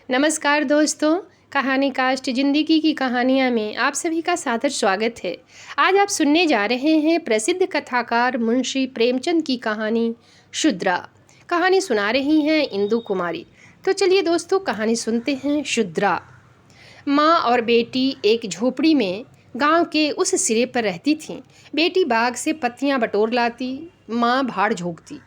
नमस्कार दोस्तों। कहानी कास्ट जिंदगी की कहानियाँ में आप सभी का सादर स्वागत है। आज आप सुनने जा रहे हैं प्रसिद्ध कथाकार मुंशी प्रेमचंद की कहानी शूद्रा। कहानी सुना रही हैं इंदु कुमारी। तो चलिए दोस्तों, कहानी सुनते हैं। शूद्रा। माँ और बेटी एक झोपड़ी में गांव के उस सिरे पर रहती थीं। बेटी बाग से पत्तियां बटोर लाती, माँ भाड़ झोंकती।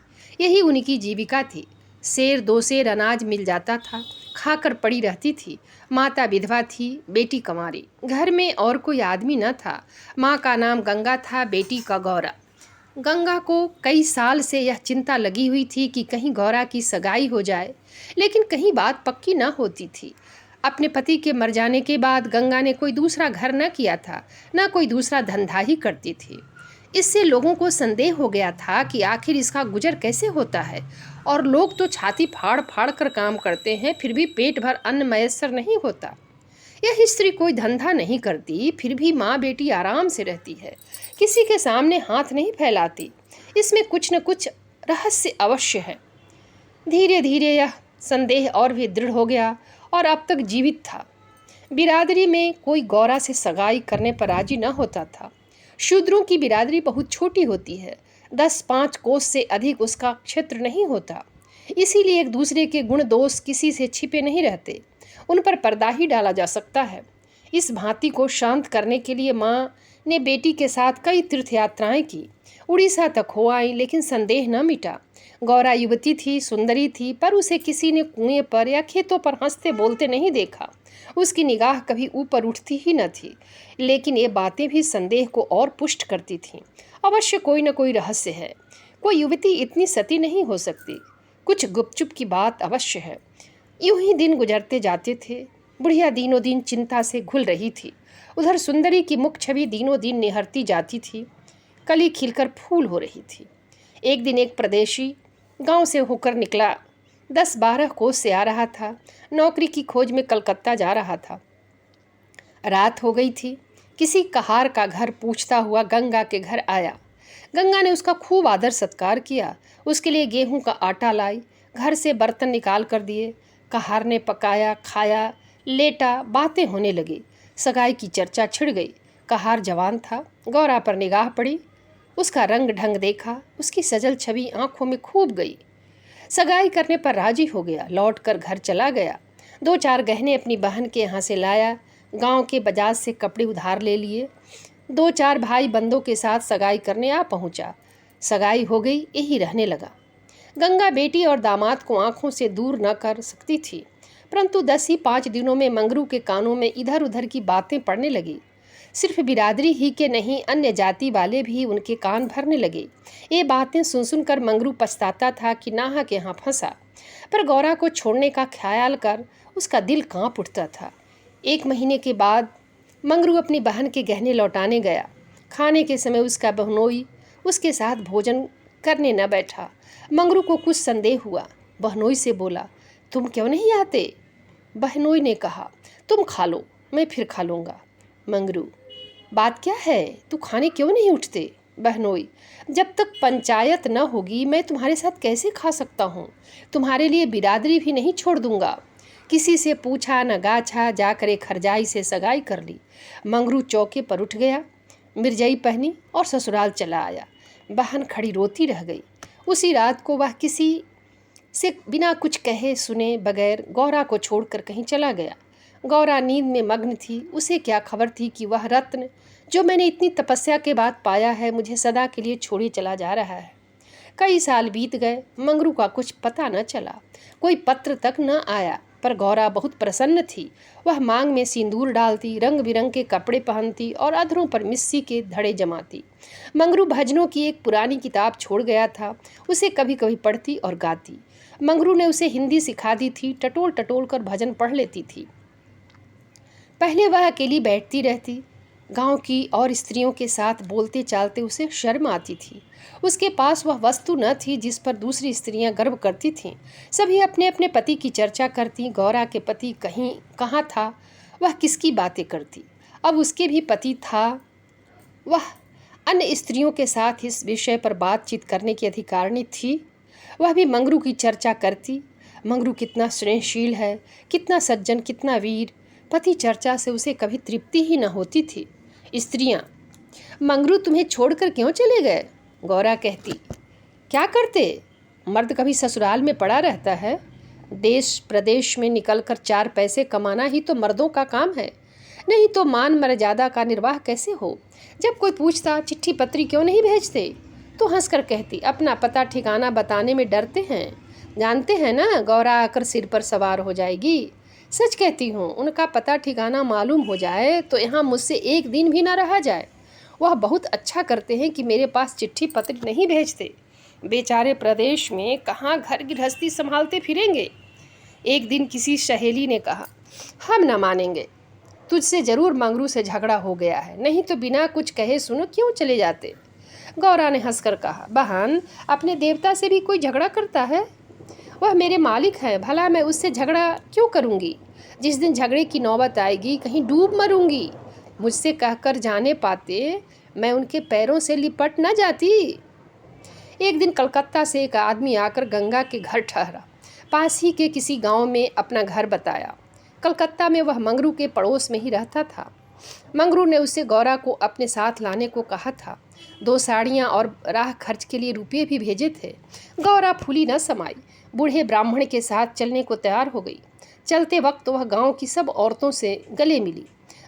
यही उनकी जीविका थी। सेर दो सेर अनाज मिल जाता था, खाकर पड़ी रहती थी। माता विधवा थी, बेटी कंवारी। घर में और कोई आदमी न था। माँ का नाम गंगा था, बेटी का गौरा। गंगा को कई साल से यह चिंता लगी हुई थी कि कहीं गौरा की सगाई हो जाए, लेकिन कहीं बात पक्की न होती थी। अपने पति के मर जाने के बाद गंगा ने कोई दूसरा घर न किया था, न कोई दूसरा धंधा ही करती थी। इससे लोगों को संदेह हो गया था कि आखिर इसका गुजर कैसे होता है। और लोग तो छाती फाड़ फाड़ कर काम करते हैं, फिर भी पेट भर अन्न मयस्सर नहीं होता। यह स्त्री कोई धंधा नहीं करती, फिर भी माँ बेटी आराम से रहती है, किसी के सामने हाथ नहीं फैलाती। इसमें कुछ न कुछ रहस्य अवश्य है। धीरे धीरे यह संदेह और भी दृढ़ हो गया और अब तक जीवित था। बिरादरी में कोई गौरा से सगाई करने पर राजी न होता था। शूद्रों की बिरादरी बहुत छोटी होती है, 10-5 कोस से अधिक उसका क्षेत्र नहीं होता। इसीलिए एक दूसरे के गुण दोष किसी से छिपे नहीं रहते, उन पर पर्दा ही डाला जा सकता है। इस भांति को शांत करने के लिए माँ ने बेटी के साथ कई तीर्थ यात्राएं की। उड़ीसा तक हो आई, लेकिन संदेह न मिटा। गौरा युवती थी, सुंदरी थी, पर उसे किसी ने कुएं पर या खेतों पर हंसते बोलते नहीं देखा। उसकी निगाह कभी ऊपर उठती ही न थी। लेकिन ये बातें भी संदेह को और पुष्ट करती थीं। अवश्य कोई न कोई रहस्य है। कोई युवती इतनी सती नहीं हो सकती। कुछ गुपचुप की बात अवश्य है। यूं ही दिन गुजरते जाते थे। बुढ़िया दिनों दिन चिंता से घुल रही थी। उधर सुंदरी की मुख छवि दिनों दिन निहरती जाती थी, कली खिलकर फूल हो रही थी। एक दिन एक परदेशी गांव से होकर निकला, 10-12 कोस से आ रहा था। नौकरी की खोज में कलकत्ता जा रहा था। रात हो गई थी। किसी कहार का घर पूछता हुआ गंगा के घर आया। गंगा ने उसका खूब आदर सत्कार किया, उसके लिए गेहूं का आटा लाई, घर से बर्तन निकाल कर दिए। कहार ने पकाया, खाया, लेटा, बातें होने लगी। सगाई की चर्चा छिड़ गई। कहार जवान था। गौरा पर निगाह पड़ी, उसका रंग ढंग देखा, उसकी सजल छवि आंखों में खूब गई। सगाई करने पर राजी हो गया, लौटकर घर चला गया। 2-4 गहने अपनी बहन के यहाँ से लाया, गांव के बाजार से कपड़े उधार ले लिए। 2-4 भाई बंदों के साथ सगाई करने आ पहुंचा। सगाई हो गई, यही रहने लगा। गंगा बेटी और दामाद को आंखों से दूर न कर सकती थी, परंतु 10 ही 5 दिनों में मंगरू के कानों में इधर उधर की बातें पड़ने लगी। सिर्फ बिरादरी ही के नहीं, अन्य जाति वाले भी उनके कान भरने लगे। ये बातें सुन सुनकर मंगरू पछताता था कि नाहक यहाँ फंसा। पर गौरा को छोड़ने का ख्याल कर उसका दिल कांप उठता था। 1 महीने के बाद मंगरू अपनी बहन के गहने लौटाने गया। खाने के समय उसका बहनोई उसके साथ भोजन करने न बैठा। मंगरू को कुछ संदेह हुआ। बहनोई से बोला, तुम क्यों नहीं आते? बहनोई ने कहा, तुम खा लो, मैं फिर खा लूँगा। मंगरू, बात क्या है, तू खाने क्यों नहीं उठते? बहनोई, जब तक पंचायत न होगी मैं तुम्हारे साथ कैसे खा सकता हूँ? तुम्हारे लिए बिरादरी भी नहीं छोड़ दूंगा। किसी से पूछा न गाछा, जाकर एक हरजाई से सगाई कर ली। मंगरू चौके पर उठ गया, मिर्जई पहनी और ससुराल चला आया। बहन खड़ी रोती रह गई। उसी रात को वह किसी से बिना कुछ कहे सुने बगैर गौरा को छोड़कर कहीं चला गया। गौरा नींद में मग्न थी। उसे क्या खबर थी कि वह रत्न जो मैंने इतनी तपस्या के बाद पाया है, मुझे सदा के लिए छोड़े चला जा रहा है। कई साल बीत गए, मंगरू का कुछ पता न चला, कोई पत्र तक न आया। पर गौरा बहुत प्रसन्न थी। वह मांग में सिंदूर डालती, रंग बिरंग के कपड़े पहनती और अधरों पर मिस्सी के धड़े जमाती। मंगरू भजनों की एक पुरानी किताब छोड़ गया था, उसे कभी कभी पढ़ती और गाती। मंगरू ने उसे हिंदी सिखा दी थी, टटोल टटोल कर भजन पढ़ लेती थी। पहले वह अकेली बैठती रहती। गांव की और स्त्रियों के साथ बोलते चालते उसे शर्म आती थी। उसके पास वह वस्तु न थी जिस पर दूसरी स्त्रियां गर्व करती थीं। सभी अपने अपने पति की चर्चा करती। गौरा के पति कहीं कहाँ था, वह किसकी बातें करती? अब उसके भी पति था, वह अन्य स्त्रियों के साथ इस विषय पर बातचीत करने की अधिकारिणी थी। वह भी मंगरू की चर्चा करती। मंगरू कितना स्नेहशील है, कितना सज्जन, कितना वीर। पति चर्चा से उसे कभी तृप्ति ही न होती थी। स्त्रियां, मंगरू तुम्हें छोड़कर क्यों चले गए? गौरा कहती, क्या करते, मर्द कभी ससुराल में पड़ा रहता है। देश प्रदेश में निकलकर 4 पैसे कमाना ही तो मर्दों का काम है, नहीं तो मान मर्यादा का निर्वाह कैसे हो। जब कोई पूछता चिट्ठी पत्री क्यों नहीं भेजते, तो हंसकर कहती, अपना पता ठिकाना बताने में डरते हैं, जानते हैं ना गौरा आकर सिर पर सवार हो जाएगी। सच कहती हूँ, उनका पता ठिकाना मालूम हो जाए तो यहाँ मुझसे एक दिन भी ना रहा जाए। वह बहुत अच्छा करते हैं कि मेरे पास चिट्ठी पत्र नहीं भेजते। बेचारे प्रदेश में कहाँ घर गृहस्थी संभालते फिरेंगे। एक दिन किसी सहेली ने कहा, हम न मानेंगे, तुझसे जरूर मंगरू से झगड़ा हो गया है, नहीं तो बिना कुछ कहे सुनो क्यों चले जाते। गौरा ने हंसकर कहा, बहन, अपने देवता से भी कोई झगड़ा करता है? वह मेरे मालिक है, भला मैं उससे झगड़ा क्यों करूँगी? जिस दिन झगड़े की नौबत आएगी कहीं डूब मरूंगी। मुझसे कहकर जाने पाते मैं उनके पैरों से लिपट न जाती। एक दिन कलकत्ता से एक आदमी आकर गंगा के घर ठहरा। पास ही के किसी गांव में अपना घर बताया। कलकत्ता में वह मंगरू के पड़ोस में ही रहता था। मंगरू ने उससे गौरा को अपने साथ लाने को कहा था। 2 साड़ियाँ और राह खर्च के लिए रुपये भी भेजे थे। गौरा फूली न समाई, बूढ़े ब्राह्मण के साथ चलने को तैयार हो गई। चलते वक्त वह गांव की सब औरतों से गले मिली।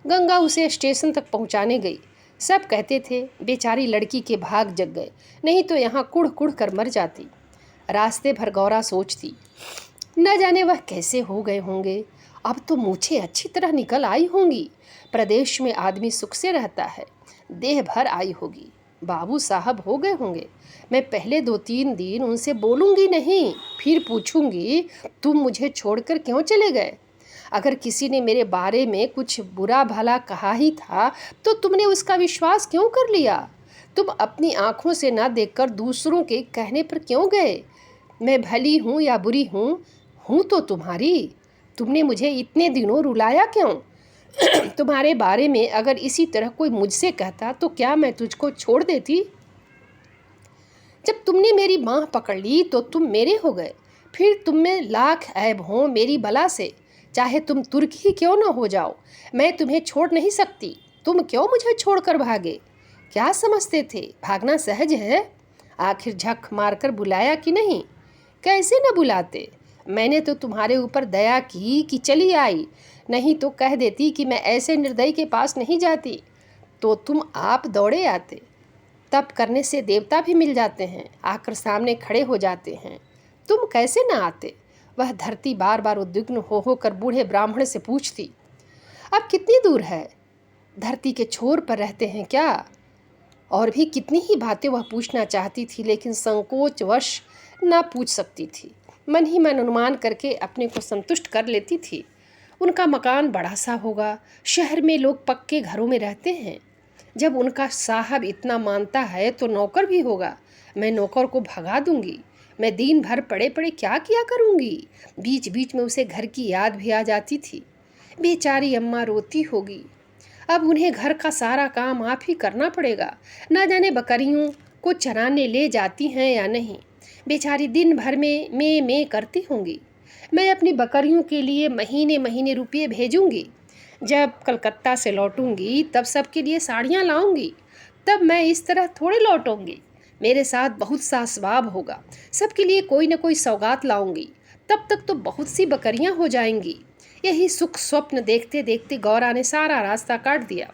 गंगा उसे स्टेशन तक पहुंचाने गई। सब कहते थे, बेचारी लड़की के भाग जग गए, नहीं तो यहाँ कुढ़ कुढ़ कर मर जाती। रास्ते भर गौरा सोचती, न जाने वह कैसे हो गए होंगे। अब तो मूछें अच्छी तरह निकल आई होंगी। प्रदेश में आदमी सुख से रहता है, देह भर आई होगी, बाबू साहब हो गए होंगे। मैं पहले 2-3 दिन उनसे बोलूँगी नहीं, फिर पूछूंगी तुम मुझे छोड़कर क्यों चले गए। अगर किसी ने मेरे बारे में कुछ बुरा भला कहा ही था तो तुमने उसका विश्वास क्यों कर लिया? तुम अपनी आँखों से ना देखकर दूसरों के कहने पर क्यों गए? मैं भली हूँ या बुरी हूँ तो तुम्हारी। तुमने मुझे इतने दिनों रुलाया क्यों? तुम्हारे बारे में अगर इसी तरह कोई मुझसे कहता तो क्या मैं तुझको छोड़ देती? जब तुमने मेरी बाँह पकड़ ली तो तुम मेरे हो गए। फिर तुम में लाख ऐब हों मेरी बला से, चाहे तुम तुर्क ही क्यों न हो जाओ, मैं तुम्हें छोड़ नहीं सकती। तुम क्यों मुझे छोड़कर भागे? क्या समझते थे भागना सहज है? आखिर झक मारकर बुलाया कि नहीं? कैसे न बुलाते। मैंने तो तुम्हारे ऊपर दया की कि चली आई, नहीं तो कह देती कि मैं ऐसे निर्दयी के पास नहीं जाती, तो तुम आप दौड़े आते। तप करने से देवता भी मिल जाते हैं, आकर सामने खड़े हो जाते हैं। तुम कैसे न आते? वह धरती बार बार उद्विग्न होकर बूढ़े ब्राह्मण से पूछती, अब कितनी दूर है? धरती के छोर पर रहते हैं क्या? और भी कितनी ही बातें वह पूछना चाहती थी, लेकिन संकोचवश न पूछ सकती थी। मन ही मन अनुमान करके अपने को संतुष्ट कर लेती थी। उनका मकान बड़ा सा होगा, शहर में लोग पक्के घरों में रहते हैं। जब उनका साहब इतना मानता है तो नौकर भी होगा। मैं नौकर को भगा दूंगी। मैं दिन भर पड़े पड़े क्या किया करूंगी? बीच बीच में उसे घर की याद भी आ जाती थी। बेचारी अम्मा रोती होगी। अब उन्हें घर का सारा काम आप ही करना पड़ेगा। ना जाने बकरियों को चराने ले जाती हैं या नहीं। बेचारी दिन भर में मैं करती होंगी। मैं अपनी बकरियों के लिए महीने महीने रुपये भेजूंगी। जब कलकत्ता से लौटूंगी तब सबके लिए साड़ियाँ लाऊंगी। तब मैं इस तरह थोड़े लौटूंगी। मेरे साथ बहुत सा असबाब होगा, सबके लिए कोई न कोई सौगात लाऊंगी। तब तक तो बहुत सी बकरियां हो जाएंगी। यही सुख स्वप्न देखते देखते गौरा ने सारा रास्ता काट दिया।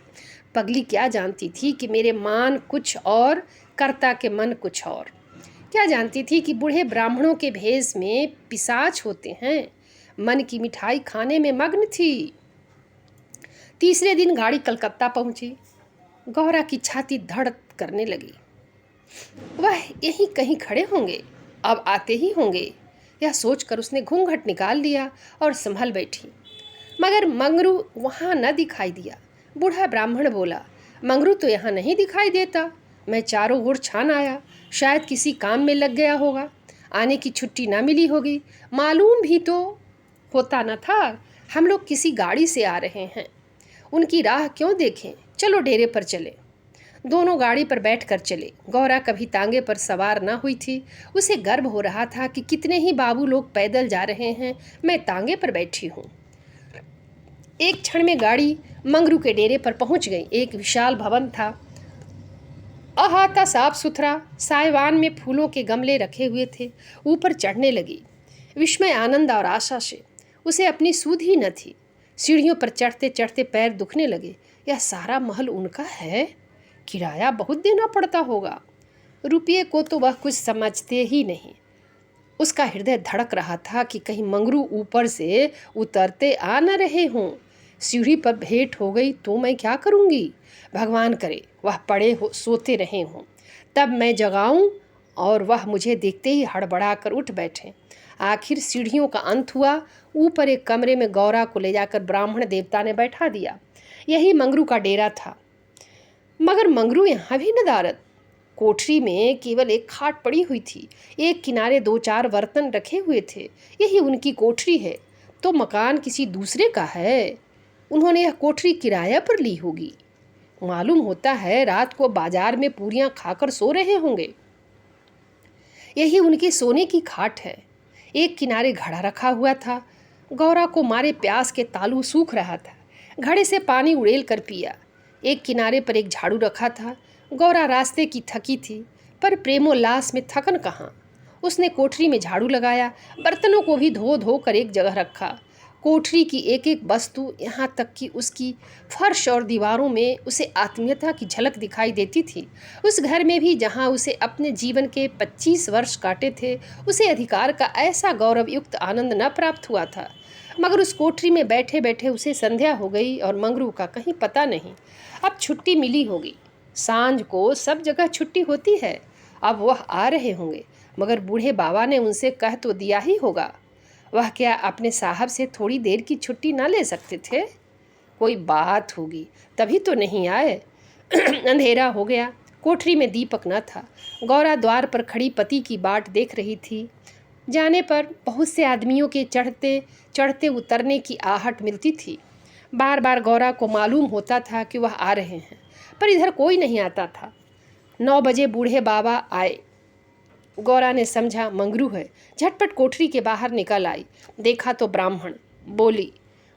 पगली क्या जानती थी कि मेरे मान कुछ और, कर्ता के मन कुछ और। क्या जानती थी कि बूढ़े ब्राह्मणों के भेष में पिशाच होते हैं। मन की मिठाई खाने में मग्न थी। तीसरे दिन गाड़ी कलकत्ता पहुंची। गौरा की छाती धड़ करने लगी। वह यहीं कहीं खड़े होंगे, अब आते ही होंगे, यह सोचकर उसने घूंघट निकाल लिया और संभल बैठी। मगर मंगरू वहाँ न दिखाई दिया। बूढ़ा ब्राह्मण बोला, मंगरू तो यहाँ नहीं दिखाई देता। मैं चारों ओर छान आया, शायद किसी काम में लग गया होगा, आने की छुट्टी ना मिली होगी। मालूम भी तो होता न था। हम लोग किसी गाड़ी से आ रहे हैं, उनकी राह क्यों देखें, चलो डेरे पर चले। दोनों गाड़ी पर बैठकर चले। गौरा कभी तांगे पर सवार ना हुई थी। उसे गर्व हो रहा था कि कितने ही बाबू लोग पैदल जा रहे हैं, मैं तांगे पर बैठी हूँ। एक क्षण में गाड़ी मंगरू के डेरे पर पहुँच गई। एक विशाल भवन था, अहाता साफ सुथरा। साइवान में फूलों के गमले रखे हुए थे। ऊपर चढ़ने लगी। विस्मय, आनंद और आशा से उसे अपनी सूध ही न थी। सीढ़ियों पर चढ़ते चढ़ते पैर दुखने लगे। यह सारा महल उनका है? किराया बहुत देना पड़ता होगा। रुपये को तो वह कुछ समझते ही नहीं। उसका हृदय धड़क रहा था कि कहीं मंगरू ऊपर से उतरते आ न रहे हों। सीढ़ी पर भेंट हो गई तो मैं क्या करूँगी? भगवान करे वह पड़े हो सोते रहे हों, तब मैं जगाऊं और वह मुझे देखते ही हड़बड़ा कर उठ बैठे। आखिर सीढ़ियों का अंत हुआ। ऊपर एक कमरे में गौरा को ले जाकर ब्राह्मण देवता ने बैठा दिया। यही मंगरू का डेरा था। मगर मंगरू यहाँ भी नदारद। कोठरी में केवल एक खाट पड़ी हुई थी। एक किनारे 2-4 बर्तन रखे हुए थे। यही उनकी कोठरी है तो मकान किसी दूसरे का है। उन्होंने यह कोठरी किराया पर ली होगी। मालूम होता है रात को बाजार में पूरियां खाकर सो रहे होंगे। यही उनकी सोने की खाट है। एक किनारे घड़ा रखा हुआ था। गौरा को मारे प्यास के तालू सूख रहा था। घड़े से पानी उड़ेल कर पिया। एक किनारे पर एक झाड़ू रखा था। गौरा रास्ते की थकी थी, पर प्रेमोल्लास में थकन कहाँ। उसने कोठरी में झाड़ू लगाया, बर्तनों को भी धो धो कर एक जगह रखा। कोठरी की एक एक वस्तु, यहाँ तक कि उसकी फर्श और दीवारों में उसे आत्मीयता की झलक दिखाई देती थी। उस घर में भी जहाँ उसे अपने जीवन के 25 वर्ष काटे थे, उसे अधिकार का ऐसा गौरवयुक्त आनंद न प्राप्त हुआ था। मगर उस कोठरी में बैठे बैठे उसे संध्या हो गई और मंगरू का कहीं पता नहीं। अब छुट्टी मिली होगी। सांझ को सब जगह छुट्टी होती है। अब वह आ रहे होंगे। मगर बूढ़े बाबा ने उनसे कह तो दिया ही होगा। वह क्या अपने साहब से थोड़ी देर की छुट्टी ना ले सकते थे? कोई बात होगी, तभी तो नहीं आए। अंधेरा हो गया। कोठरी में दीपक न था। गौरा द्वार पर खड़ी पति की बाट देख रही थी। जाने पर बहुत से आदमियों के चढ़ते चढ़ते उतरने की आहट मिलती थी। बार बार गौरा को मालूम होता था कि वह आ रहे हैं, पर इधर कोई नहीं आता था। 9 बजे बूढ़े बाबा आए। गौरा ने समझा मंगरू है। झटपट कोठरी के बाहर निकल आई। देखा तो ब्राह्मण। बोली,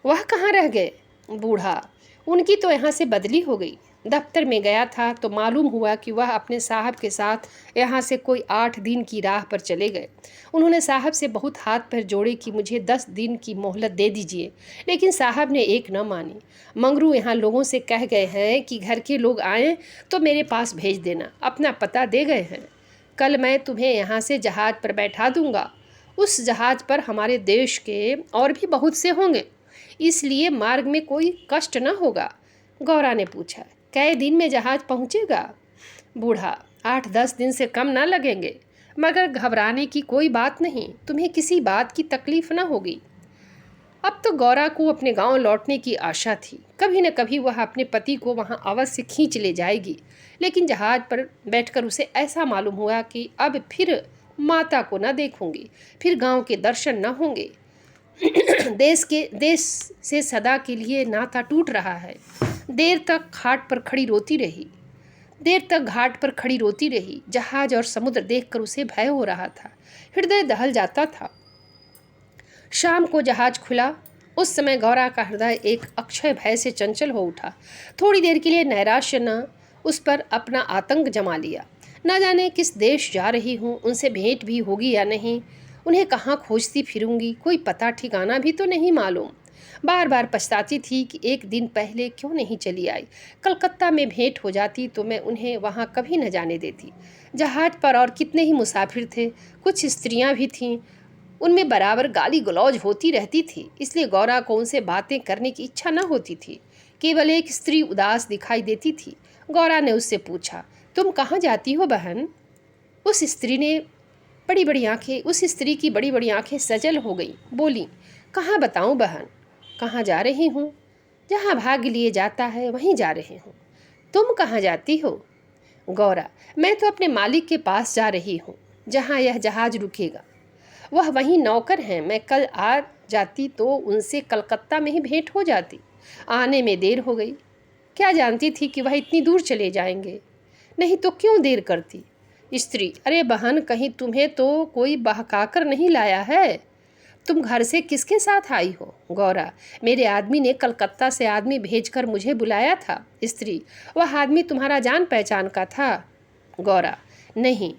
वह कहाँ रह गए? बूढ़ा, उनकी तो यहाँ से बदली हो गई। दफ्तर में गया था तो मालूम हुआ कि वह अपने साहब के साथ यहाँ से कोई 8 दिन की राह पर चले गए। उन्होंने साहब से बहुत हाथ पैर जोड़े कि मुझे 10 दिन की मोहलत दे दीजिए, लेकिन साहब ने एक न मानी। मंगरू यहाँ लोगों से कह गए हैं कि घर के लोग आएँ तो मेरे पास भेज देना। अपना पता दे गए हैं। कल मैं तुम्हें यहाँ से जहाज़ पर बैठा दूंगा। उस जहाज़ पर हमारे देश के और भी बहुत से होंगे, इसलिए मार्ग में कोई कष्ट न होगा। गौरा ने पूछा, कै दिन में जहाज़ पहुँचेगा? बूढ़ा, 8-10 दिन से कम ना लगेंगे। मगर घबराने की कोई बात नहीं, तुम्हें किसी बात की तकलीफ न होगी। अब तो गौरा को अपने गांव लौटने की आशा थी। कभी न कभी वह अपने पति को वहां अवश्य खींच ले जाएगी। लेकिन जहाज पर बैठकर उसे ऐसा मालूम हुआ कि अब फिर माता को न देखूंगी, फिर गांव के दर्शन न होंगे। देश से सदा के लिए नाता टूट रहा है। देर तक घाट पर खड़ी रोती रही। जहाज और समुद्र देखकर उसे भय हो रहा था। हृदय दहल जाता था। शाम को जहाज खुला। उस समय गौरा का हृदय एक अक्षय भय से चंचल हो उठा। थोड़ी देर के लिए नैराश्य न उस पर अपना आतंक जमा लिया। न जाने किस देश जा रही हूँ, उनसे भेंट भी होगी या नहीं, उन्हें कहाँ खोजती फिरूंगी, कोई पता ठिकाना भी तो नहीं मालूम। बार बार पछताती थी कि एक दिन पहले क्यों नहीं चली आई। कलकत्ता में भेंट हो जाती तो मैं उन्हें वहाँ कभी न जाने देती। जहाज पर और कितने ही मुसाफिर थे, कुछ स्त्रियाँ भी थीं, उनमें बराबर गाली गलौज होती रहती थी। इसलिए गौरा को उनसे बातें करने की इच्छा न होती थी। केवल एक स्त्री उदास दिखाई देती थी। गौरा ने उससे पूछा, तुम कहाँ जाती हो बहन? उस स्त्री की बड़ी बड़ी आंखें सजल हो गईं। बोली, कहाँ बताऊँ बहन, कहाँ जा रही हूँ? जहाँ भाग्य लिए जाता है वहीं जा रही हूँ। तुम कहाँ जाती हो? गौरा, मैं तो अपने मालिक के पास जा रही हूँ, जहाँ यह जहाज रुकेगा। वह वहीं नौकर हैं। मैं कल आ जाती तो उनसे कलकत्ता में ही भेंट हो जाती। आने में देर हो गई। क्या जानती थी कि वह इतनी दूर चले जाएंगे। नहीं तो क्यों देर करती? स्त्री: अरे बहन, कहीं तुम्हें तो कोई बहकाकर नहीं लाया है? तुम घर से किसके साथ आई हो? गौरा: मेरे आदमी ने कलकत्ता से आदमी भेजकर मुझे बुलाया था। स्त्री: वह आदमी तुम्हारा जान पहचान का था? गौरा: नहीं,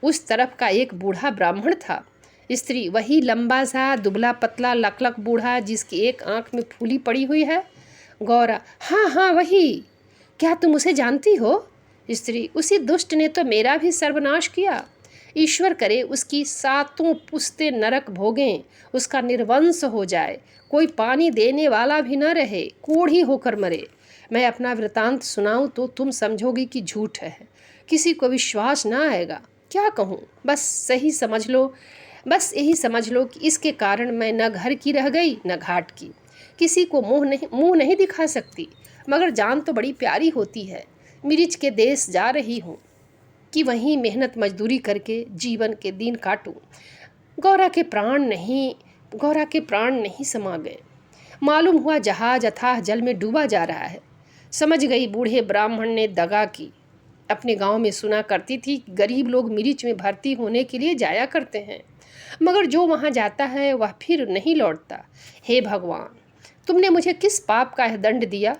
उस तरफ का एक बूढ़ा ब्राह्मण था। स्त्री: वही लंबा सा दुबला पतला लकलक बूढ़ा जिसकी एक आंख में फूली पड़ी हुई है? गौरा: हाँ हाँ वही। क्या तुम उसे जानती हो? स्त्री: उसी दुष्ट ने तो मेरा भी सर्वनाश किया। ईश्वर करे उसकी सातों पुश्ते नरक भोगें, उसका निर्वंश हो जाए, कोई पानी देने वाला भी न रहे, कोढ़ी होकर मरे। मैं अपना वृतांत सुनाऊं तो तुम समझोगी कि झूठ है, किसी को विश्वास ना आएगा। क्या कहूँ, बस यही समझ लो कि इसके कारण मैं न घर की रह गई न घाट की। किसी को मुंह नहीं दिखा सकती, मगर जान तो बड़ी प्यारी होती है। मिर्च के देश जा रही हूँ कि वहीं मेहनत मजदूरी करके जीवन के दिन काटूं। गौरा के प्राण नहीं समा गए। मालूम हुआ जहाज अथाह जल में डूबा जा रहा है। समझ गई बूढ़े ब्राह्मण ने दगा की। अपने गांव में सुना करती थी कि गरीब लोग मिर्च में भर्ती होने के लिए जाया करते हैं, मगर जो वहां जाता है वह फिर नहीं लौटता। हे भगवान, तुमने मुझे किस पाप का दंड दिया?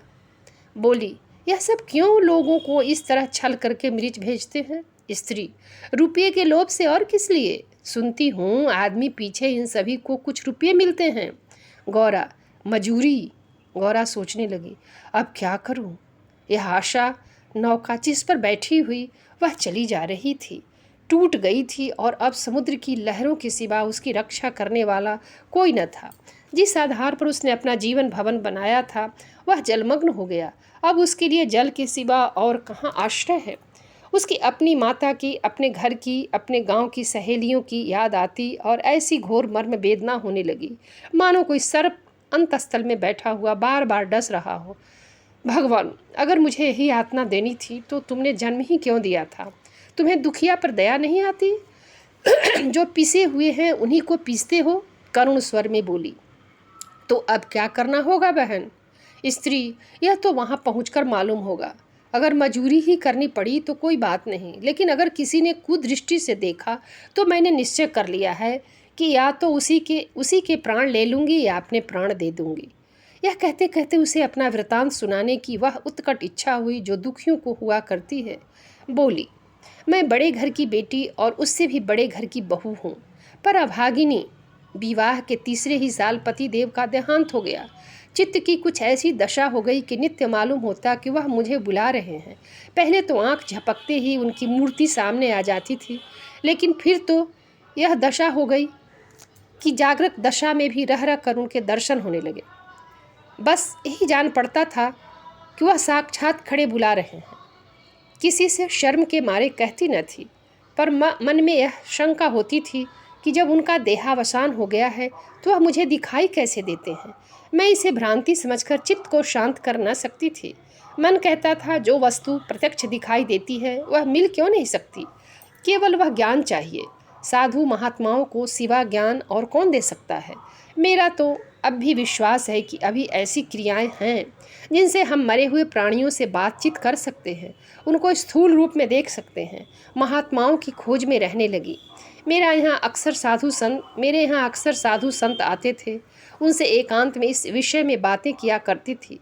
बोली: यह सब क्यों लोगों को इस तरह छल करके मिर्च भेजते हैं? स्त्री: रुपये के लोभ से, और किस लिए? सुनती हूँ आदमी पीछे इन सभी को कुछ रुपये मिलते हैं। गौरा: मजूरी। गौरा सोचने लगी, अब क्या करूँ? यह आशा नौका जिस पर बैठी हुई वह चली जा रही थी, टूट गई थी, और अब समुद्र की लहरों के सिवा उसकी रक्षा करने वाला कोई न था। जिस आधार पर उसने अपना जीवन भवन बनाया था वह जलमग्न हो गया। अब उसके लिए जल के सिवा और कहाँ आश्रय है? उसकी अपनी माता की, अपने घर की, अपने गांव की सहेलियों की याद आती और ऐसी घोर मर्म वेदना होने लगी मानो कोई सर्प अंतस्थल में बैठा हुआ बार बार डस रहा हो। भगवान, अगर मुझे यही यातना देनी थी तो तुमने जन्म ही क्यों दिया था? तुम्हें दुखिया पर दया नहीं आती? जो पिसे हुए हैं उन्हीं को पीसते हो। करुण स्वर में बोली। तो अब क्या करना होगा बहन? स्त्री: यह तो वहाँ पहुँचकर मालूम होगा। अगर मजूरी ही करनी पड़ी तो कोई बात नहीं, लेकिन अगर किसी ने कुदृष्टि से देखा तो मैंने निश्चय कर लिया है कि या तो उसी के प्राण ले लूँगी या अपने प्राण दे दूँगी। यह कहते कहते उसे अपना वृतांत सुनाने की वह उत्कट इच्छा हुई जो दुखियों को हुआ करती है। बोली: मैं बड़े घर की बेटी और उससे भी बड़े घर की बहू हूँ, पर अभागिनी। विवाह के तीसरे ही साल पति देव का देहांत हो गया। चित्त की कुछ ऐसी दशा हो गई कि नित्य मालूम होता कि वह मुझे बुला रहे हैं। पहले तो आंख झपकते ही उनकी मूर्ति सामने आ जाती थी, लेकिन फिर तो यह दशा हो गई कि जागृत दशा में भी रह रह कर उनके दर्शन होने लगे। बस यही जान पड़ता था कि वह साक्षात खड़े बुला रहे हैं। किसी से शर्म के मारे कहती न थी, पर मन में यह शंका होती थी कि जब उनका देहावसान हो गया है तो वह मुझे दिखाई कैसे देते हैं। मैं इसे भ्रांति समझकर चित्त को शांत कर न सकती थी। मन कहता था जो वस्तु प्रत्यक्ष दिखाई देती है वह मिल क्यों नहीं सकती? केवल वह ज्ञान चाहिए। साधु महात्माओं को सिवा ज्ञान और कौन दे सकता है? मेरा तो अब भी विश्वास है कि अभी ऐसी क्रियाएं हैं जिनसे हम मरे हुए प्राणियों से बातचीत कर सकते हैं, उनको स्थूल रूप में देख सकते हैं। महात्माओं की खोज में रहने लगी। मेरे यहाँ अक्सर साधु संत आते थे। उनसे एकांत में इस विषय में बातें किया करती थी,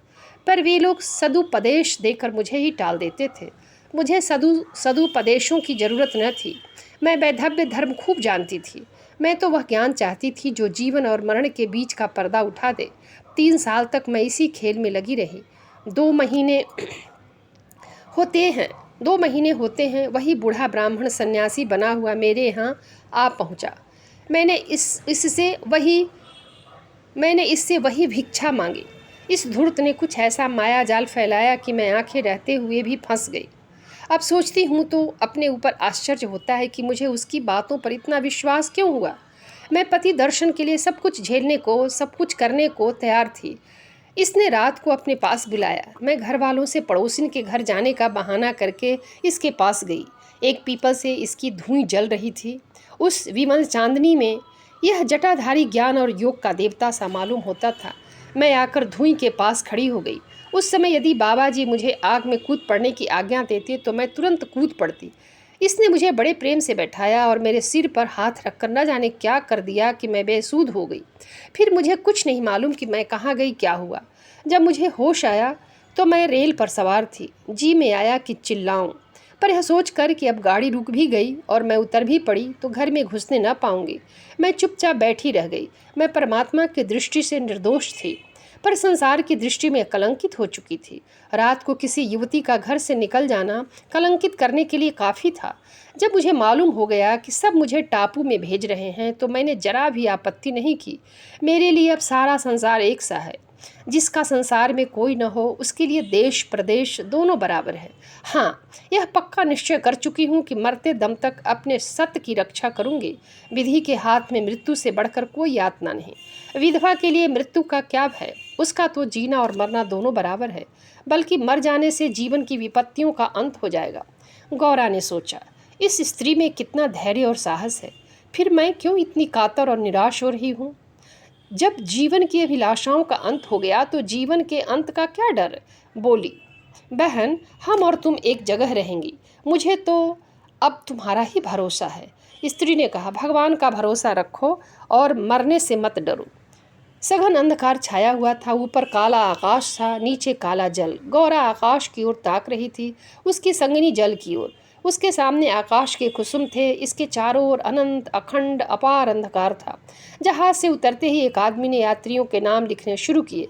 पर वे लोग सदुपदेश देकर मुझे ही टाल देते थे। मुझे सदुपदेशों की जरूरत न थी। मैं वैधव्य धर्म खूब जानती थी। मैं तो वह ज्ञान चाहती थी जो जीवन और मरण के बीच का पर्दा उठा दे। 3 साल तक मैं इसी खेल में लगी रही। 2 महीने होते हैं वही बूढ़ा ब्राह्मण सन्यासी बना हुआ मेरे यहाँ आ पहुँचा। मैंने इससे वही भिक्षा मांगी। इस धूर्त ने कुछ ऐसा माया जाल फैलाया कि मैं आंखें रहते हुए भी फंस गई। अब सोचती हूँ तो अपने ऊपर आश्चर्य होता है कि मुझे उसकी बातों पर इतना विश्वास क्यों हुआ। मैं पति दर्शन के लिए सब कुछ झेलने को, सब कुछ करने को तैयार थी। इसने रात को अपने पास बुलाया। मैं घर वालों से पड़ोसिन के घर जाने का बहाना करके इसके पास गई। एक पीपल से इसकी धुएं जल रही थी। उस विमल चांदनी में यह जटाधारी ज्ञान और योग का देवता सा मालूम होता था। मैं आकर धुईं के पास खड़ी हो गई। उस समय यदि बाबा जी मुझे आग में कूद पड़ने की आज्ञा देते तो मैं तुरंत कूद पड़ती। इसने मुझे बड़े प्रेम से बैठाया और मेरे सिर पर हाथ रखकर न जाने क्या कर दिया कि मैं बेसुध हो गई। फिर मुझे कुछ नहीं मालूम कि मैं कहाँ गई, क्या हुआ। जब मुझे होश आया तो मैं रेल पर सवार थी। जी में आया कि चिल्लाऊं, पर यह सोचकर कि अब गाड़ी रुक भी गई और मैं उतर भी पड़ी तो घर में घुसने न पाऊंगी, मैं चुपचाप बैठी रह गई। मैं परमात्मा की दृष्टि से निर्दोष थी, पर संसार की दृष्टि में कलंकित हो चुकी थी। रात को किसी युवती का घर से निकल जाना कलंकित करने के लिए काफ़ी था। जब मुझे मालूम हो गया कि सब मुझे टापू में भेज रहे हैं तो मैंने जरा भी आपत्ति नहीं की। मेरे लिए अब सारा संसार एक सा है। जिसका संसार में कोई न हो उसके लिए देश प्रदेश दोनों बराबर है। हाँ, यह पक्का निश्चय कर चुकी हूँ कि मरते दम तक अपने सत्य की रक्षा करूँगी। विधि के हाथ में मृत्यु से बढ़कर कोई यातना नहीं। विधवा के लिए मृत्यु का क्या भय, उसका तो जीना और मरना दोनों बराबर है, बल्कि मर जाने से जीवन की विपत्तियों का अंत हो जाएगा। गौरा ने सोचा, इस स्त्री में कितना धैर्य और साहस है, फिर मैं क्यों इतनी कातर और निराश हो रही हूँ। जब जीवन की अभिलाषाओं का अंत हो गया तो जीवन के अंत का क्या डर। बोली, बहन हम और तुम एक जगह रहेंगी, मुझे तो अब तुम्हारा ही भरोसा है। स्त्री ने कहा, भगवान का भरोसा रखो और मरने से मत डरो। सघन अंधकार छाया हुआ था। ऊपर काला आकाश था, नीचे काला जल। गौरा आकाश की ओर ताक रही थी, उसकी संगिनी जल की ओर। उसके सामने आकाश के कुसुम थे, इसके चारों ओर अनंत अखंड अपार अंधकार था। जहाज से उतरते ही एक आदमी ने यात्रियों के नाम लिखने शुरू किए।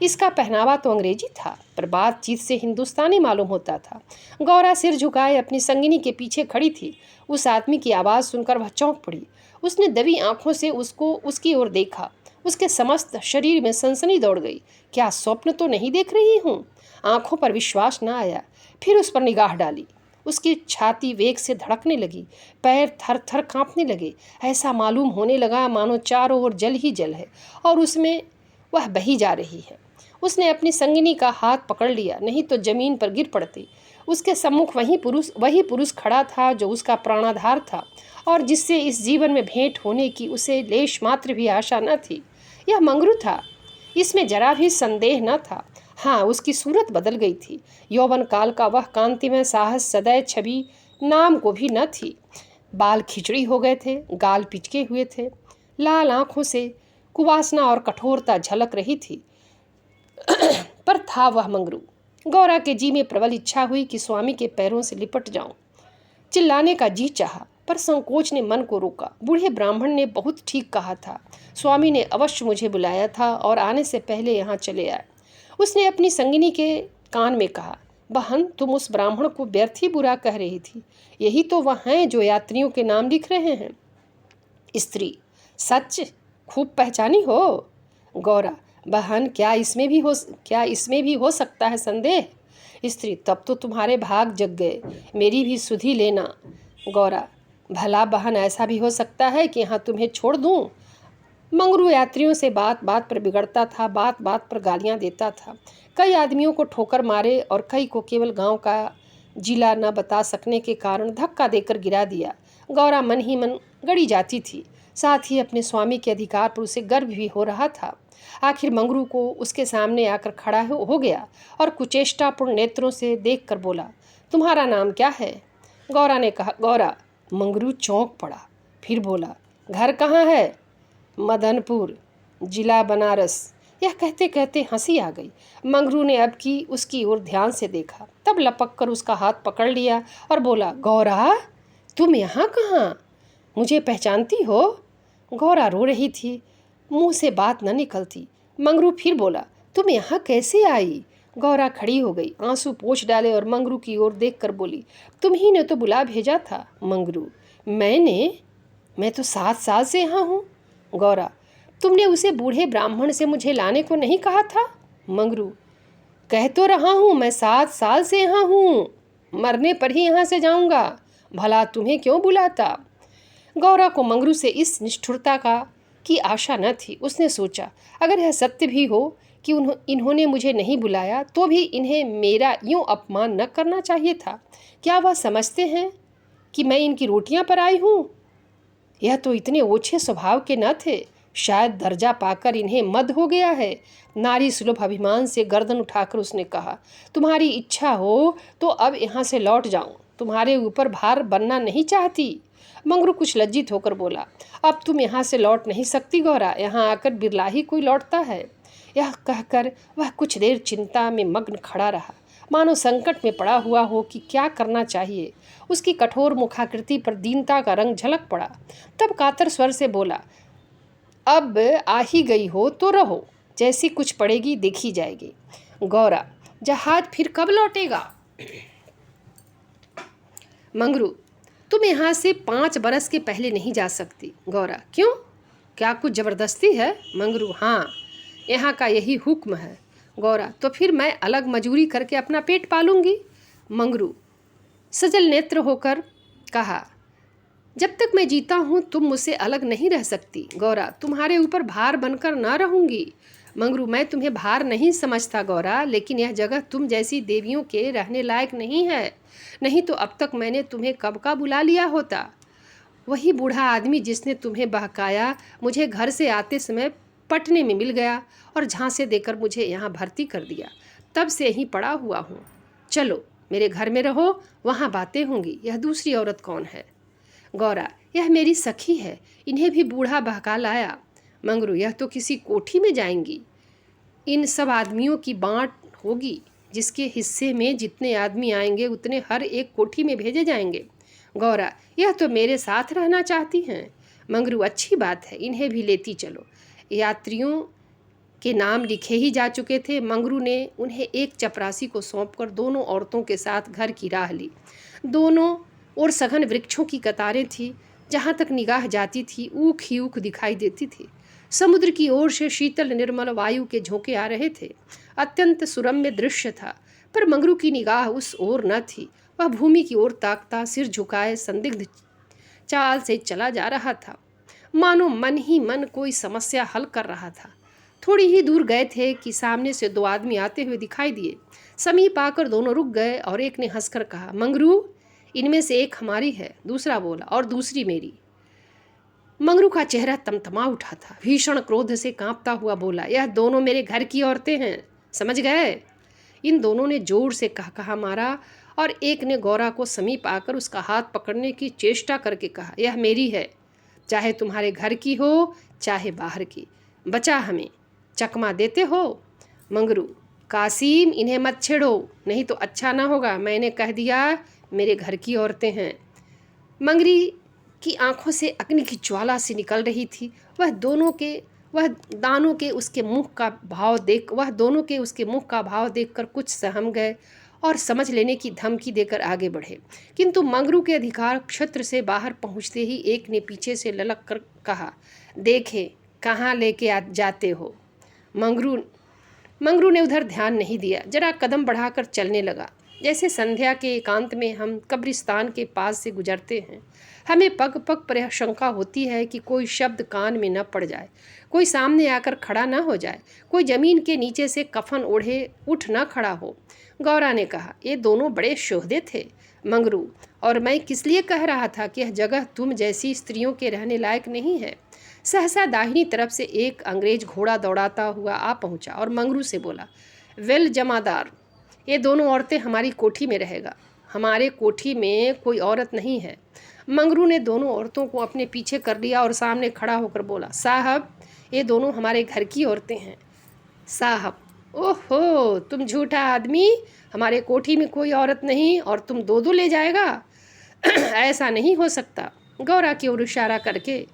इसका पहनावा तो अंग्रेजी था, पर बातचीत से हिंदुस्तानी मालूम होता था। गौरा सिर झुकाए अपनी संगिनी के पीछे खड़ी थी। उस आदमी की आवाज़ सुनकर वह चौंक पड़ी। उसने दबी आंखों से उसकी ओर देखा। उसके समस्त शरीर में सनसनी दौड़ गई। क्या स्वप्न तो नहीं देख रही हूँ? आंखों पर विश्वास न आया। फिर उस पर निगाह डाली। उसकी छाती वेग से धड़कने लगी, पैर थर थर कांपने लगे। ऐसा मालूम होने लगा मानो चारों ओर जल ही जल है और उसमें वह बही जा रही है। उसने अपनी संगिनी का हाथ पकड़ लिया, नहीं तो जमीन पर गिर पड़ती। उसके सम्मुख वही पुरुष खड़ा था जो उसका प्राणाधार था और जिससे इस जीवन में भेंट होने की उसे लेश मात्र भी आशा न थी। यह मंगरू था, इसमें जरा भी संदेह न था। हाँ, उसकी सूरत बदल गई थी। यौवन काल का वह कांतिमय साहस सदैव छवि नाम को भी न थी। बाल खिचड़ी हो गए थे, गाल पिचके हुए थे, लाल आंखों से कुवासना और कठोरता झलक रही थी। पर था वह मंगरू। गौरा के जी में प्रबल इच्छा हुई कि स्वामी के पैरों से लिपट जाऊं। चिल्लाने का जी चाहा, पर संकोच ने मन को रोका। बूढ़े ब्राह्मण ने बहुत ठीक कहा था। स्वामी ने अवश्य मुझे बुलाया था और आने से पहले यहाँ चले आए। उसने अपनी संगिनी के कान में कहा, बहन तुम उस ब्राह्मण को व्यर्थ ही बुरा कह रही थी। यही तो वह हैं जो यात्रियों के नाम लिख रहे हैं। स्त्री, सच? खूब पहचानी हो? गौरा, बहन क्या इसमें भी हो सकता है संदेह? स्त्री, तब तो तुम्हारे भाग जग गए, मेरी भी सुधि लेना। गौरा, भला बहन ऐसा भी हो सकता है कि यहाँ तुम्हें छोड़ दूँ? मंगरू यात्रियों से बात बात पर बिगड़ता था, बात बात पर गालियाँ देता था। कई आदमियों को ठोकर मारे और कई को केवल गांव का जिला न बता सकने के कारण धक्का देकर गिरा दिया। गौरा मन ही मन गड़ी जाती थी, साथ ही अपने स्वामी के अधिकार पर उसे गर्व भी हो रहा था। आखिर मंगरू को उसके सामने आकर खड़ा हो गया और कुचेष्टापूर्ण नेत्रों से देख कर बोला, तुम्हारा नाम क्या है? गौरा ने कहा, गौरा। मंगरू चौंक पड़ा, फिर बोला, घर कहाँ है? मदनपुर, जिला बनारस। यह कहते कहते हंसी आ गई। मंगरू ने अब की उसकी ओर ध्यान से देखा, तब लपक कर उसका हाथ पकड़ लिया और बोला, गौरा तुम यहाँ कहाँ? मुझे पहचानती हो? गौरा रो रही थी, मुंह से बात न निकलती। मंगरू फिर बोला, तुम यहाँ कैसे आई? गौरा खड़ी हो गई, आंसू पोंछ डाले और मंगरू की ओर देखकर बोली, तुम ही ने तो बुला भेजा था। मंगरू, मैं तो 7 साल से यहाँ हूँ। गौरा, तुमने उसे बूढ़े ब्राह्मण से मुझे लाने को नहीं कहा था? मंगरू, कह तो रहा हूँ मैं 7 साल से यहाँ हूँ, मरने पर ही यहाँ से जाऊँगा, भला तुम्हें क्यों बुलाता? गौरा को मंगरू से इस निष्ठुरता की आशा न थी। उसने सोचा, अगर यह सत्य भी हो कि इन्होंने मुझे नहीं बुलाया तो भी इन्हें मेरा यूँ अपमान न करना चाहिए था। क्या वह समझते हैं कि मैं इनकी रोटियां पर आई हूँ? यह तो इतने ओछे स्वभाव के न थे। शायद दर्जा पाकर इन्हें मद हो गया है। नारी सुलभ अभिमान से गर्दन उठाकर उसने कहा, तुम्हारी इच्छा हो तो अब यहाँ से लौट जाऊं, तुम्हारे ऊपर भार बनना नहीं चाहती। मंगरू कुछ लज्जित होकर बोला, अब तुम यहाँ से लौट नहीं सकती गौरा, यहाँ आकर बिरला ही कोई लौटता है। यह कहकर वह कुछ देर चिंता में मग्न खड़ा रहा, मानो संकट में पड़ा हुआ हो कि क्या करना चाहिए। उसकी कठोर मुखाकृति पर दीनता का रंग झलक पड़ा। तब कातर स्वर से बोला, अब आ ही गई हो तो रहो, जैसी कुछ पड़ेगी देखी जाएगी। गौरा, जहाज फिर कब लौटेगा? मंगरू, तुम यहाँ से 5 बरस के पहले नहीं जा सकती। गौरा, क्यों? क्या कुछ ज़बरदस्ती है? मंगरू, हाँ, यहाँ का यही हुक्म है। गौरा, तो फिर मैं अलग मजूरी करके अपना पेट पालूंगी। मंगरू सजल नेत्र होकर कहा, जब तक मैं जीता हूँ तुम मुझसे अलग नहीं रह सकती। गौरा, तुम्हारे ऊपर भार बनकर ना रहूँगी। मंगरू, मैं तुम्हें भार नहीं समझता गौरा, लेकिन यह जगह तुम जैसी देवियों के रहने लायक नहीं है, नहीं तो अब तक मैंने तुम्हें कब का बुला लिया होता। वही बूढ़ा आदमी जिसने तुम्हें बहकाया मुझे घर से आते समय पटने में मिल गया और झांसे देकर मुझे यहाँ भर्ती कर दिया, तब से यहीं पड़ा हुआ हूँ। चलो मेरे घर में रहो, वहाँ बातें होंगी। यह दूसरी औरत कौन है? गौरा, यह मेरी सखी है, इन्हें भी बूढ़ा बहका लाया। मंगरू, यह तो किसी कोठी में जाएंगी, इन सब आदमियों की बाँट होगी, जिसके हिस्से में जितने आदमी आएंगे उतने हर एक कोठी में भेजे जाएंगे। गौरा, यह तो मेरे साथ रहना चाहती हैं। मंगरू, अच्छी बात है, इन्हें भी लेती चलो। यात्रियों के नाम लिखे ही जा चुके थे। मंगरू ने उन्हें एक चपरासी को सौंपकर दोनों औरतों के साथ घर की राह ली। दोनों और सघन वृक्षों की कतारें थी, जहाँ तक निगाह जाती थी ऊख ही ऊख दिखाई देती थी। समुद्र की ओर से शीतल निर्मल वायु के झोंके आ रहे थे। अत्यंत सुरम्य दृश्य था, पर मंगरू की निगाह उस ओर न थी। वह भूमि की ओर ताकता सिर झुकाए संदिग्ध चाल से चला जा रहा था, मानो मन ही मन कोई समस्या हल कर रहा था। थोड़ी ही दूर गए थे कि सामने से 2 आदमी आते हुए दिखाई दिए। समीप आकर दोनों रुक गए और एक ने हंसकर कहा, मंगरू, इनमें से एक हमारी है। दूसरा बोला, और दूसरी मेरी। मंगरू का चेहरा तमतमा उठा था। भीषण क्रोध से कांपता हुआ बोला, यह दोनों मेरे घर की औरतें हैं, समझ गए? इन दोनों ने जोर से कहा मारा और एक ने गौरा को समीप आकर उसका हाथ पकड़ने की चेष्टा करके कहा, यह मेरी है, चाहे तुम्हारे घर की हो चाहे बाहर की, बचा हमें, चकमा देते हो? मंगरू, कासिम, इन्हें मत छेड़ो, नहीं तो अच्छा ना होगा। मैंने कह दिया मेरे घर की औरतें हैं। मंगरी की आंखों से अग्नि की ज्वाला सी निकल रही थी। वह दोनों के उसके मुख का भाव देखकर कुछ सहम गए और समझ लेने की धमकी देकर आगे बढ़े, किंतु मंगरू के अधिकार क्षेत्र से बाहर पहुंचते ही एक ने पीछे से ललक कर कहा, देखे कहाँ लेके जाते हो? मंगरू ने उधर ध्यान नहीं दिया, जरा कदम बढ़ाकर चलने लगा। जैसे संध्या के एकांत में हम कब्रिस्तान के पास से गुजरते हैं, हमें पग पग पर यह शंका होती है कि कोई शब्द कान में न पड़ जाए, कोई सामने आकर खड़ा न हो जाए, कोई जमीन के नीचे से कफन ओढ़े उठ न खड़ा हो। गौरा ने कहा, ये दोनों बड़े शोहदे थे मंगरू, और मैं किस लिए कह रहा था कि यह जगह तुम जैसी स्त्रियों के रहने लायक नहीं है। सहसा दाहिनी तरफ से एक अंग्रेज घोड़ा दौड़ाता हुआ आ पहुंचा और मंगरू से बोला, वेल जमादार, ये दोनों औरतें हमारी कोठी में रहेगा। हमारे कोठी में कोई औरत नहीं है। मंगरू ने दोनों औरतों को अपने पीछे कर लिया और सामने खड़ा होकर बोला, साहब, ये दोनों हमारे घर की औरतें हैं। साहब, ओहो, तुम झूठा आदमी, हमारे कोठी में कोई औरत नहीं और तुम 2 ले जाएगा? ऐसा नहीं हो सकता। गौरा की ओर इशारा करके,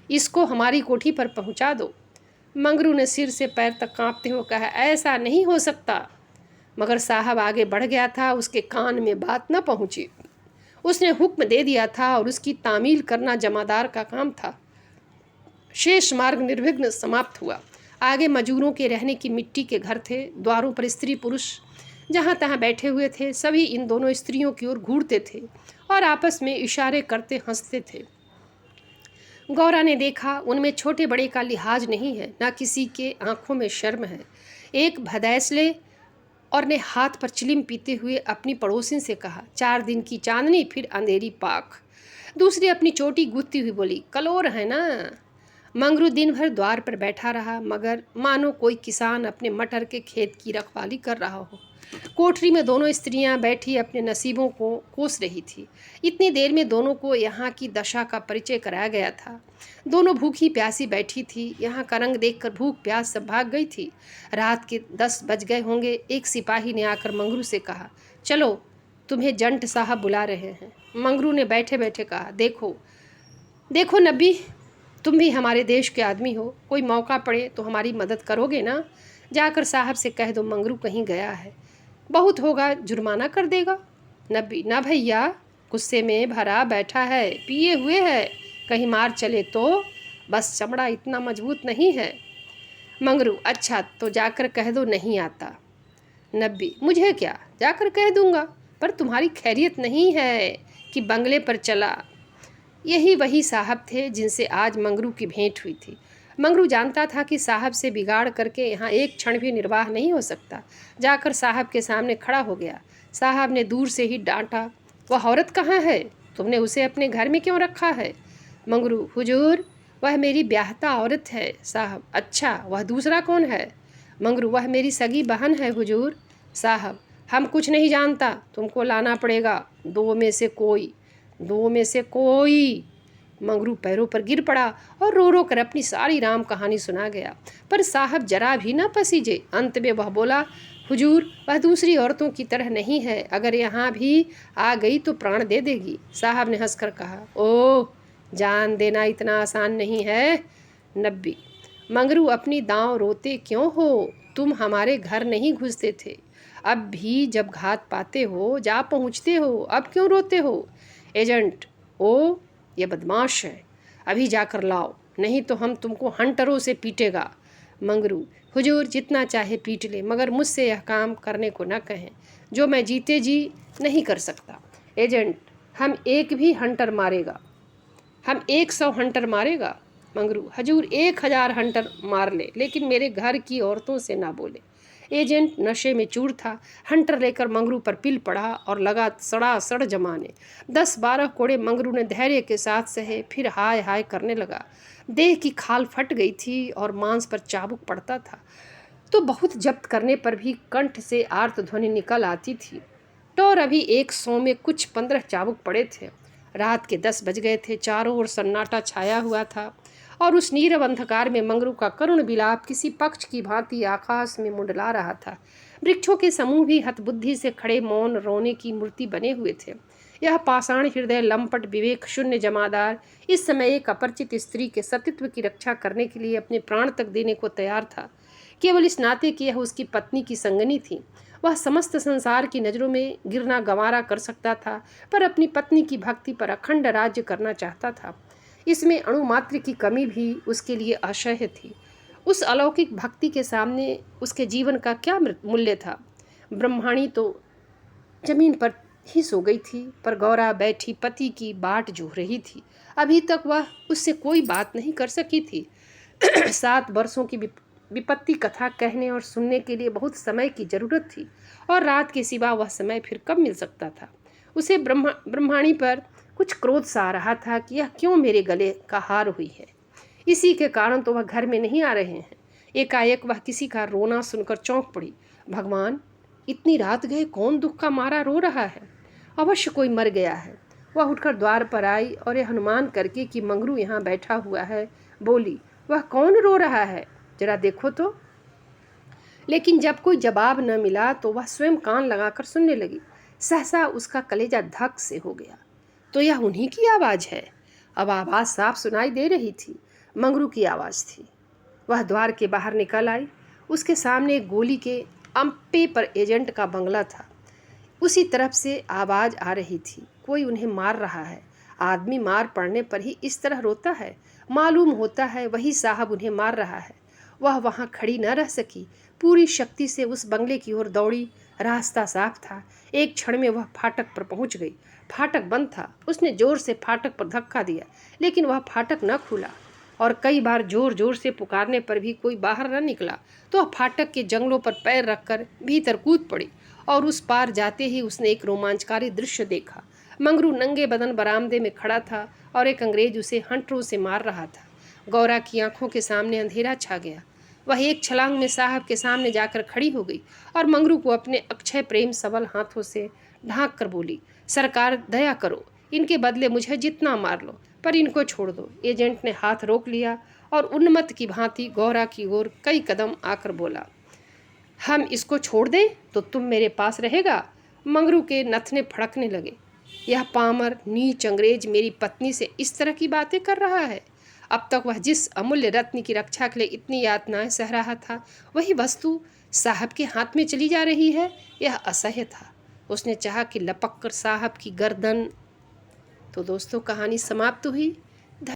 इसको हमारी कोठी पर पहुंचा दो। मंगरू ने सिर से पैर तक कांपते हुए कहा, ऐसा नहीं हो सकता। मगर साहब आगे बढ़ गया था, उसके कान में बात न पहुंची। उसने हुक्म दे दिया था और उसकी तामील करना जमादार का काम था। शेष मार्ग निर्विघ्न समाप्त हुआ। आगे मजूरों के रहने की मिट्टी के घर थे। द्वारों पर स्त्री पुरुष जहाँ तहाँ बैठे हुए थे। सभी इन दोनों स्त्रियों की ओर घूरते थे और आपस में इशारे करते हंसते थे। गौरा ने देखा, उनमें छोटे बड़े का लिहाज नहीं है, न किसी के आंखों में शर्म है। एक भदैसले और ने हाथ पर चिलिम पीते हुए अपनी पड़ोसिन से कहा, 4 दिन की चांदनी फिर अंधेरी पाक। दूसरी अपनी चोटी गूंथती हुई बोली, कलोर है ना? मंगरू दिन भर द्वार पर बैठा रहा, मगर मानो कोई किसान अपने मटर के खेत की रखवाली कर रहा हो। कोठरी में दोनों स्त्रियां बैठी अपने नसीबों को कोस रही थी। इतनी देर में दोनों को यहाँ की दशा का परिचय कराया गया था। दोनों भूखी प्यासी बैठी थी। यहाँ का रंग देखकर भूख प्यास सब भाग गई थी। रात के 10 बज गए होंगे। एक सिपाही ने आकर मंगरू से कहा, चलो, तुम्हें जंट साहब बुला रहे हैं। मंगरू ने बैठे बैठे कहा, देखो देखो नब्बी, तुम भी हमारे देश के आदमी हो, कोई मौका पड़े तो हमारी मदद करोगे ना? जाकर साहब से कह दो मंगरू कहीं गया है, बहुत होगा जुर्माना कर देगा। नब्बी, ना भैया, गुस्से में भरा बैठा है, पिए हुए है, कहीं मार चले तो, बस चमड़ा इतना मजबूत नहीं है। मंगरू, अच्छा तो जाकर कह दो नहीं आता। नब्बी, मुझे क्या, जाकर कह दूंगा, पर तुम्हारी खैरियत नहीं है कि बंगले पर चला। यही वही साहब थे जिनसे आज मंगरू की भेंट हुई थी। मंगरू जानता था कि साहब से बिगाड़ करके यहाँ एक क्षण भी निर्वाह नहीं हो सकता। जाकर साहब के सामने खड़ा हो गया। साहब ने दूर से ही डांटा, वह औरत कहाँ है? तुमने उसे अपने घर में क्यों रखा है? मंगरू, हुजूर, वह मेरी ब्याहता औरत है। साहब, अच्छा, वह दूसरा कौन है? मंगरू, वह मेरी सगी बहन है हुजूर। साहब, हम कुछ नहीं जानता, तुमको लाना पड़ेगा, दो में से कोई, दो में से कोई। मंगरू पैरों पर गिर पड़ा और रो रो कर अपनी सारी राम कहानी सुना गया, पर साहब जरा भी न पसीजे। अंत में वह बोला, हुजूर, वह दूसरी औरतों की तरह नहीं है, अगर यहाँ भी आ गई तो प्राण दे देगी। साहब ने हंसकर कहा, ओह, जान देना इतना आसान नहीं है। नब्बी, मंगरू अपनी दांव रोते क्यों हो? तुम हमारे घर नहीं घुसते थे, अब भी जब घात पाते हो जा पहुँचते हो, अब क्यों रोते हो? एजेंट, ओ, ये बदमाश है, अभी जाकर लाओ, नहीं तो हम तुमको हंटरों से पीटेगा। मंगरू, हुजूर जितना चाहे पीट ले, मगर मुझसे यह काम करने को न कहें, जो मैं जीते जी नहीं कर सकता। एजेंट, हम एक भी हंटर मारेगा, हम 100 हंटर मारेगा। मंगरू, हजूर 1000 हंटर मार ले, लेकिन मेरे घर की औरतों से ना बोले। एजेंट नशे में चूर था। हंटर लेकर मंगरू पर पिल पड़ा और लगा सड़ासड़ जमाने। 10-12 कोड़े मंगरू ने धैर्य के साथ सहे, फिर हाय हाय करने लगा। देह की खाल फट गई थी और मांस पर चाबुक पड़ता था, तो बहुत जब्त करने पर भी कंठ से आर्त ध्वनि निकल आती थी। टोर अभी 100 में कुछ 15 चाबुक पड़े थे। रात के 10 बज गए थे। चारों ओर सन्नाटा छाया हुआ था और उस नीरव अंधकार में मंगरू का करुण विलाप किसी पक्ष की भांति आकाश में मुंडला रहा था। वृक्षों के समूह भी हतबुद्धि से खड़े मौन रोने की मूर्ति बने हुए थे। यह पाषाण हृदय लंपट विवेक शून्य जमादार इस समय एक अपरिचित स्त्री के सतीत्व की रक्षा करने के लिए अपने प्राण तक देने को तैयार था, केवल इस नाते कि यह उसकी पत्नी की संगनी थी। वह समस्त संसार की नज़रों में गिरना गंवारा कर सकता था, पर अपनी पत्नी की भक्ति पर अखंड राज्य करना चाहता था। इसमें अणुमात्र की कमी भी उसके लिए असह्य थी। उस अलौकिक भक्ति के सामने उसके जीवन का क्या मूल्य था? ब्रह्माणी तो जमीन पर ही सो गई थी, पर गौरा बैठी पति की बाट जोह रही थी। अभी तक वह उससे कोई बात नहीं कर सकी थी। 7 वर्षों की विपत्ति कथा कहने और सुनने के लिए बहुत समय की जरूरत थी, और रात के सिवा वह समय फिर कब मिल सकता था? उसे ब्रह्माणी पर कुछ क्रोध सा आ रहा था कि यह क्यों मेरे गले का हार हुई है। इसी के कारण तो वह घर में नहीं आ रहे हैं। एकाएक वह किसी का रोना सुनकर चौंक पड़ी। भगवान, इतनी रात गए कौन दुख का मारा रो रहा है? अवश्य कोई मर गया है। वह उठकर द्वार पर आई और यह अनुमान करके कि मंगरू यहाँ बैठा हुआ है, बोली, वह कौन रो रहा है, जरा देखो तो। लेकिन जब कोई जवाब न मिला तो वह स्वयं कान लगाकर सुनने लगी। सहसा उसका कलेजा धक से हो गया। तो यह उन्हीं की आवाज़ है। अब आवाज़ साफ सुनाई दे रही थी। मंगरू की आवाज़ थी। वह द्वार के बाहर निकल आई। उसके सामने एक गोली के अम्पे पर एजेंट का बंगला था। उसी तरफ से आवाज़ आ रही थी, कोई उन्हें मार रहा है। आदमी मार पड़ने पर ही इस तरह रोता है। मालूम होता है वही साहब उन्हें मार रहा है। वह वहाँ खड़ी न रह सकी, पूरी शक्ति से उस बंगले की ओर दौड़ी। रास्ता साफ था। एक क्षण में वह फाटक पर पहुँच गई। फाटक बंद था। उसने जोर से फाटक पर धक्का दिया, लेकिन वह फाटक न खुला, और कई बार जोर जोर से पुकारने पर भी कोई बाहर न निकला। तो वह फाटक के जंगलों पर पैर रखकर भीतर कूद पड़ी, और उस पार जाते ही उसने एक रोमांचकारी दृश्य देखा। मंगरू नंगे बदन बरामदे में खड़ा था और एक अंग्रेज उसे हंटरों से मार रहा था। गौरा की आंखों के सामने अंधेरा छा गया। वह एक छलांग में साहब के सामने जाकर खड़ी हो गई और मंगरू को अपने अक्षय प्रेम सबल हाथों से ढांक कर बोली, सरकार दया करो, इनके बदले मुझे जितना मार लो, पर इनको छोड़ दो। एजेंट ने हाथ रोक लिया और उन्मत्त की भांति गौरा की ओर कई कदम आकर बोला, हम इसको छोड़ दें तो तुम मेरे पास रहेगा? मंगरू के नथने फड़कने लगे। यह पामर नीच अंग्रेज मेरी पत्नी से इस तरह की बातें कर रहा है। अब तक वह जिस अमूल्य रत्न की रक्षा के लिए इतनी यातनाएं सह रहा था, वही वस्तु साहब के हाथ में चली जा रही है। यह असह्य था। उसने चाहा कि लपक कर साहब की गर्दन। तो दोस्तों, कहानी समाप्त हुई।